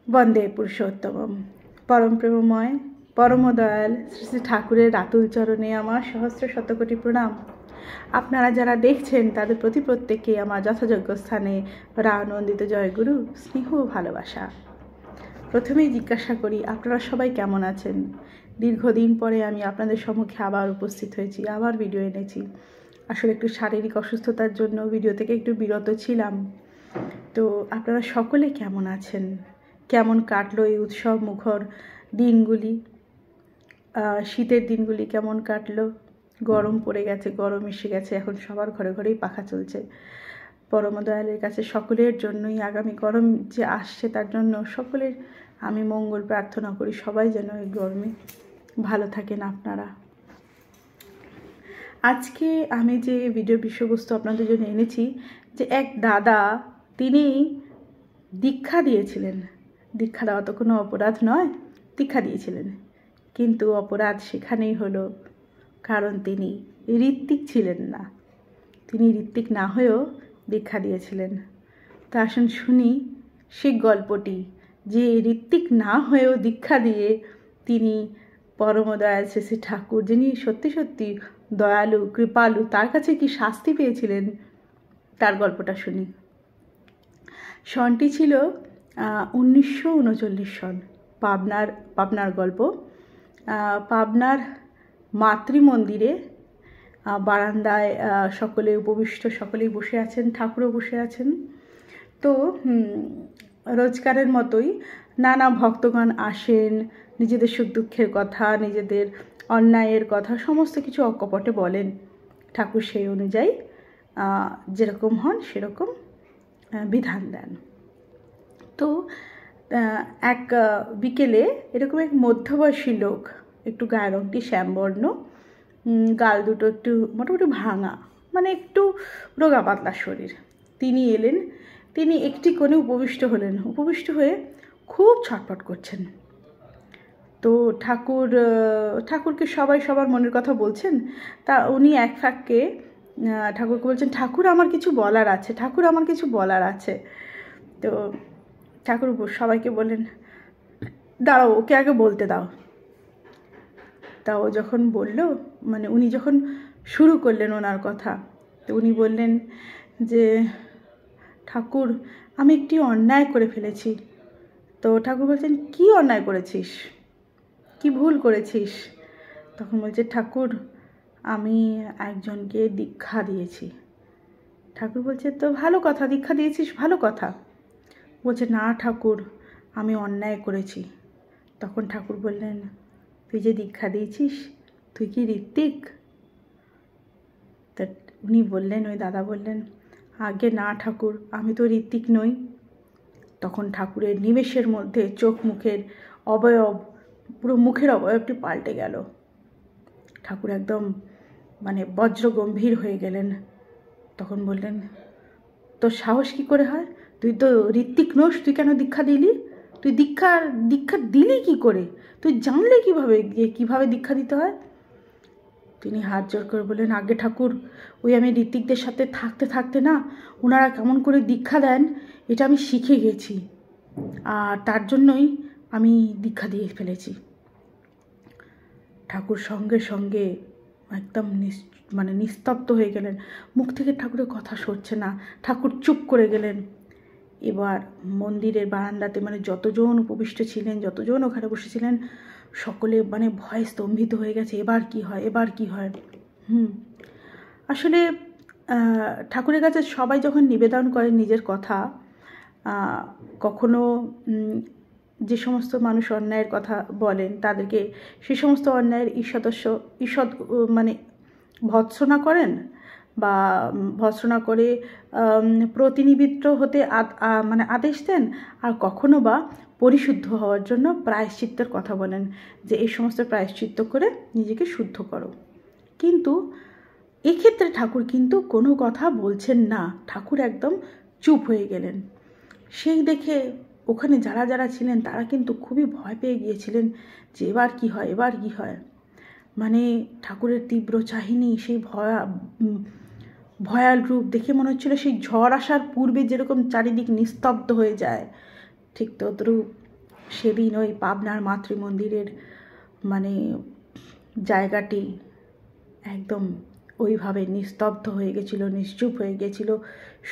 বন্দে পুরুষোত্তমম। পরম প্রেমময় পরম দয়াল শ্রী শ্রী ঠাকুরের আতুল চরণে আমার সহস্র শতকোটি প্রণাম। আপনারা যারা দেখছেন তাদের প্রতি প্রত্যেককে আমার যথাযোগ্য স্থানে আনন্দিত জয়গুরু স্নেহ ও ভালোবাসা। প্রথমেই জিজ্ঞাসা করি, আপনারা সবাই কেমন আছেন? দীর্ঘদিন পরে আমি আপনাদের সম্মুখে আবার উপস্থিত হয়েছি, আবার ভিডিও এনেছি। আসলে একটু শারীরিক অসুস্থতার জন্য ভিডিও থেকে একটু বিরত ছিলাম। তো আপনারা সকলে কেমন আছেন? কেমন কাটলো এই উৎসব মুখর দিনগুলি? শীতের দিনগুলি কেমন কাটলো? গরম পড়ে গেছে, গরম এসে গেছে, এখন সবার ঘরে ঘরেই পাখা চলছে। পরম দয়ালের কাছে সকলের জন্যই আগামী গরম যে আসছে তার জন্য সকলের আমি মঙ্গল প্রার্থনা করি। সবাই যেন এই গরমে ভালো থাকেন আপনারা। আজকে আমি যে ভিডিওর বিষয়বস্তু আপনাদের জন্য এনেছি, যে এক দাদা তিনি দীক্ষা দিয়েছিলেন। দীক্ষা দেওয়া তো কোনো অপরাধ নয়, দীক্ষা দিয়েছিলেন, কিন্তু অপরাধ সেখানেই হলো, কারণ তিনি ঋত্বিক ছিলেন না। তিনি ঋত্বিক না হয়েও দীক্ষা দিয়েছিলেন। তা আসুন শুনি সেই গল্পটি, যে ঋত্বিক না হয়েও দীক্ষা দিয়ে তিনি পরম দয়াল শ্রী শ্রী ঠাকুর, যিনি সত্যি সত্যি দয়ালু কৃপালু, তার কাছে কি শাস্তি পেয়েছিলেন, তার গল্পটা শুনি। সনটি ছিল 1939 সন, পাবনার গল্প। পাবনার মাতৃমন্দিরে বারান্দায় সকলে উপবিষ্ট, সকলেই বসে আছেন, ঠাকুরও বসে আছেন। তো রোজকারের মতোই নানা ভক্তগণ আসেন, নিজেদের সুখ দুঃখের কথা, নিজেদের অন্যায়ের কথা সমস্ত কিছু অকপটে বলেন। ঠাকুর সেই অনুযায়ী যেরকম হন সেরকম বিধান দেন। তো এক বিকেলে এরকম এক মধ্যবয়সী লোক, একটু গায়ের রঙটি শ্যামবর্ণ, গাল দুটো একটু মোটামুটি ভাঙা, মানে একটু রোগা পাতলা শরীর, তিনি এলেন। তিনি একটি কোণে উপবিষ্ট হলেন, উপবিষ্ট হয়ে খুব ছটফট করছেন। তো ঠাকুরকে সবাই সবার মনের কথা বলছেন। তা উনি এক ফাঁকে ঠাকুরকে বলছেন, ঠাকুর আমার কিছু বলার আছে, ঠাকুর আমার কিছু বলার আছে। তো ঠাকুর সবাইকে বললেন, দাঁড়াও, ওকে আগে বলতে দাও। তা ও যখন বলল, মানে উনি যখন শুরু করলেন ওনার কথা, তো উনি বললেন যে, ঠাকুর আমি একটি অন্যায় করে ফেলেছি। তো ঠাকুর বলছেন, কি অন্যায় করেছিস, কি ভুল করেছিস? তখন বলছে, ঠাকুর আমি একজনকে দীক্ষা দিয়েছি। ঠাকুর বলছে, তো ভালো কথা, দীক্ষা দিয়েছিস, ভালো কথা। বলছে, না ঠাকুর আমি অন্যায় করেছি। তখন ঠাকুর বললেন, তুই যে দীক্ষা দিয়েছিস তুই কি ঋত্বিক? তা উনি বললেন, ওই দাদা বললেন, আগে না ঠাকুর, আমি তো ঋত্বিক নই। তখন ঠাকুরের নিমেষের মধ্যে চোখ মুখের অবয়ব, পুরো মুখের অবয়বটি পাল্টে গেল। ঠাকুর একদম মানে বজ্র গম্ভীর হয়ে গেলেন। তখন বললেন, তোর সাহস কি করে হয়? তুই তো ঋত্বিক নোস, তুই কেন দীক্ষা দিলি? তুই দীক্ষা দিলি কি করে? তুই জানলে কিভাবে দীক্ষা দিতে হয়? তিনি হাত জোর করে বললেন, আগে ঠাকুর ওই আমি ঋত্বিকদের সাথে থাকতে থাকতে না, ওনারা কেমন করে দীক্ষা দেন এটা আমি শিখে গেছি, আর তার জন্যই আমি দীক্ষা দিয়ে ফেলেছি। ঠাকুর সঙ্গে সঙ্গে একদম নিস্তব্ধ হয়ে গেলেন। মুখ থেকে ঠাকুরের কথা সরছে না, ঠাকুর চুপ করে গেলেন। এবার মন্দিরের বারান্দাতে যতজন উপবিষ্ট ছিলেন, যতজন ওখানে বসেছিলেন, সকলে ভয়ে স্তম্ভিত হয়ে গেছে, এবার কি হয়, এবার কি হয়। আসলে ঠাকুরের কাছে সবাই যখন নিবেদন করেন নিজের কথা, কখনো যে সমস্ত মানুষ অন্যায়ের কথা বলেন তাদেরকে সে সমস্ত অন্যায়ের ঈষৎ ভৎসনা করেন, বা ভৎসনা করে প্রতিনিবৃত্ত হতে আদেশ দেন, আর কখনো বা পরিশুদ্ধ হওয়ার জন্য প্রায়শ্চিত্তের কথা বলেন, যে এই সমস্ত প্রায়শ্চিত্ত করে নিজেকে শুদ্ধ করো। কিন্তু এক্ষেত্রে ঠাকুর কিন্তু কোনো কথা বলছেন না, ঠাকুর একদম চুপ হয়ে গেলেন। সেই দেখে ওখানে যারা যারা ছিলেন তারা কিন্তু খুবই ভয় পেয়ে গিয়েছিলেন, যে এবার কি হয়, এবার কি হয়। ঠাকুরের তীব্র চাহিনী, সেই ভয়াল রূপ দেখে মনে হচ্ছিল সেই ঝড় আসার পূর্বে যেরকম চারিদিক নিস্তব্ধ হয়ে যায়, ঠিক তদ্রূপ সেদিন ওই পাবনার মাতৃমন্দিরের মানে জায়গাটি একদম ওইভাবে নিস্তব্ধ হয়ে গেছিল, নিশ্চুপ হয়ে গেছিল,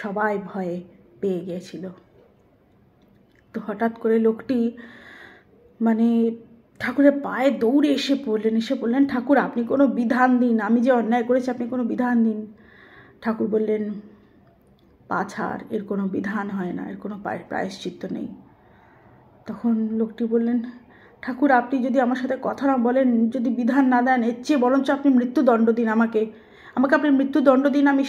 সবাই ভয়ে পেয়ে গিয়েছিল। তো হঠাৎ করে লোকটি মানে ঠাকুরের পায়ে দৌড়ে এসে বললেন ঠাকুর আপনি কোনো বিধান দিন, আমি যে অন্যায় করেছি আপনি কোনো বিধান দিন। ঠাকুর বললেন পা ছাড়, এর কোনো বিধান হয় না, এর কোনো প্রায়শ্চিত্ত নেই। তখন লোকটি বললেন ঠাকুর আপনি যদি আমার সাথে কথা না বলেন, যদি বিধান না দেন, এর চেয়ে বরঞ্চ আপনি মৃত্যুদণ্ড দিন, আমাকে আপনি মৃত্যুদণ্ড দিন, আমি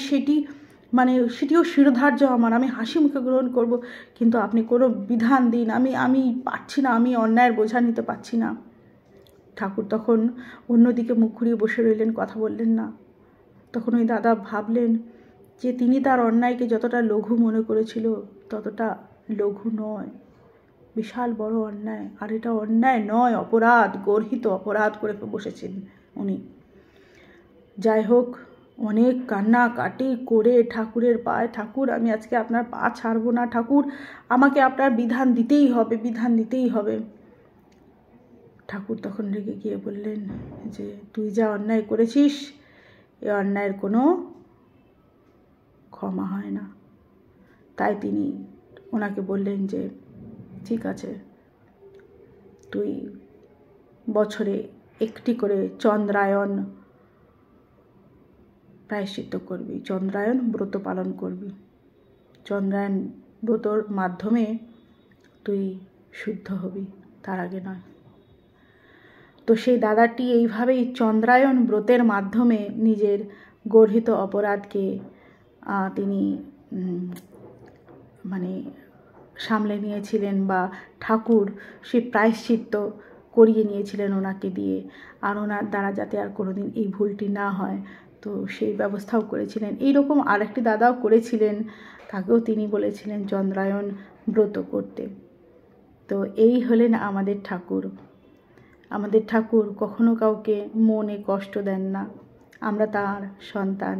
সেটিও শিরোধার্য আমার, আমি হাসি মুখে গ্রহণ করব, কিন্তু আপনি কোনো বিধান দিন, আমি পারছি না, আমি অন্যায়ের বোঝা নিতে পারছি না। ঠাকুর তখন অন্যদিকে মুখ ঘুরিয়ে বসে রইলেন, কথা বললেন না। তখন ওই দাদা ভাবলেন যে তিনি তার অন্যায়কে যতটা লঘু মনে করেছিল ততটা লঘু নয়, বিশাল বড় অন্যায়। আর এটা অন্যায় নয়, অপরাধ, গর্হিত অপরাধ করে বসেছেন উনি। যাই হোক, অনেক কান্নাকাটি করে ঠাকুরের পায়ে, ঠাকুর আমি আজকে আপনার পা ছাড়বো না, ঠাকুর আমাকে আপনার বিধান দিতেই হবে, বিধান দিতেই হবে। ঠাকুর তখন রেগে গিয়ে বললেন যে তুই যা অন্যায় করেছিস এ অন্যায়ের কোনো ক্ষমা হয় না। তাই তিনি ওনাকে বললেন যে ঠিক আছে, তুই বছরে একটি করে চন্দ্রায়ণ প্রায়শ্চিত্ত করবি, চন্দ্রায়ণ ব্রত পালন করবি, চন্দ্রায়ণ ব্রতর মাধ্যমে তুই শুদ্ধ হবি, তার আগে নয়। তো সেই দাদাটি এইভাবেই চন্দ্রায়ণ ব্রতের মাধ্যমে নিজের গর্হিত অপরাধকে তিনি সামলে নিয়েছিলেন, বা ঠাকুর সেই প্রায়শ্চিত্ত করিয়ে নিয়েছিলেন ওনাকে দিয়ে, আর ওনার দ্বারা যাতে আর কোনোদিন এই ভুলটি না হয়, তো সেই ব্যবস্থাও করেছিলেন। এইরকম আরেকটি দাদাও করেছিলেন, তাকেও তিনি বলেছিলেন চন্দ্রায়ণ ব্রত করতে। তো এই হলেন আমাদের ঠাকুর। আমাদের ঠাকুর কখনো কাউকে মনে কষ্ট দেন না। আমরা তার সন্তান,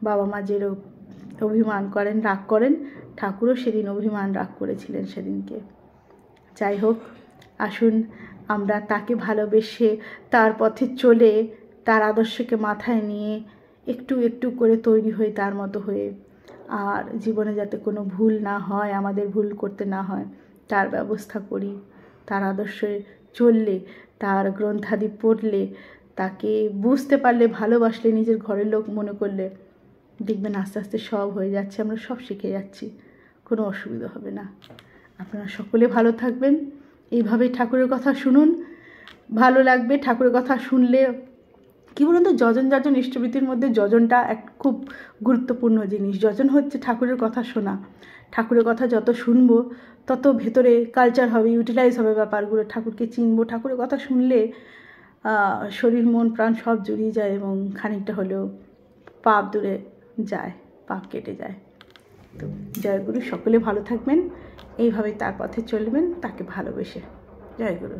বাবা মা যেরূপ অভিমান করেন, রাগ করেন, ঠাকুরও সেদিন অভিমান রাগ করেছিলেন সেদিনকে। যাই হোক, আসুন আমরা তাকে ভালোবেসে তার পথে চলে, তার আদর্শকে মাথায় নিয়ে একটু একটু করে তৈরি হয়ে তার মতো হয়ে, আর জীবনে যাতে কোনো ভুল না হয়, আমাদের ভুল করতে না হয়, তার ব্যবস্থা করি। তার আদর্শে চললে, তার গ্রন্থাদি পড়লে, তাকে বুঝতে পারলে, ভালোবাসলে, নিজের ঘরের লোক মনে করলে, দেখবেন আস্তে আস্তে সব হয়ে যাচ্ছে, আমরা সব শিখে যাচ্ছি, কোনো অসুবিধা হবে না। আপনারা সকলে ভালো থাকবেন, এইভাবেই ঠাকুরের কথা শুনুন, ভালো লাগবে। ঠাকুরের কথা শুনলে কী বলুন তো, যজন যাজন ইষ্টবৃত্তির মধ্যে যজনটা এক খুব গুরুত্বপূর্ণ জিনিস। যজন হচ্ছে ঠাকুরের কথা শোনা। ঠাকুরের কথা যত শুনবো তত ভেতরে কালচার হবে, ইউটিলাইজ হবে ব্যাপারগুলো, ঠাকুরকে চিনবো। ঠাকুরের কথা শুনলে শরীর মন প্রাণ সব জুড়িয়ে যায়, এবং খানিকটা হলেও পাপ দূরে যায়, পাপ কেটে যায়। তো জয়গুরু, সকলে ভালো থাকবেন, এইভাবে তার পথে চলবেন, তাকে ভালোবেসে। জয়গুরু।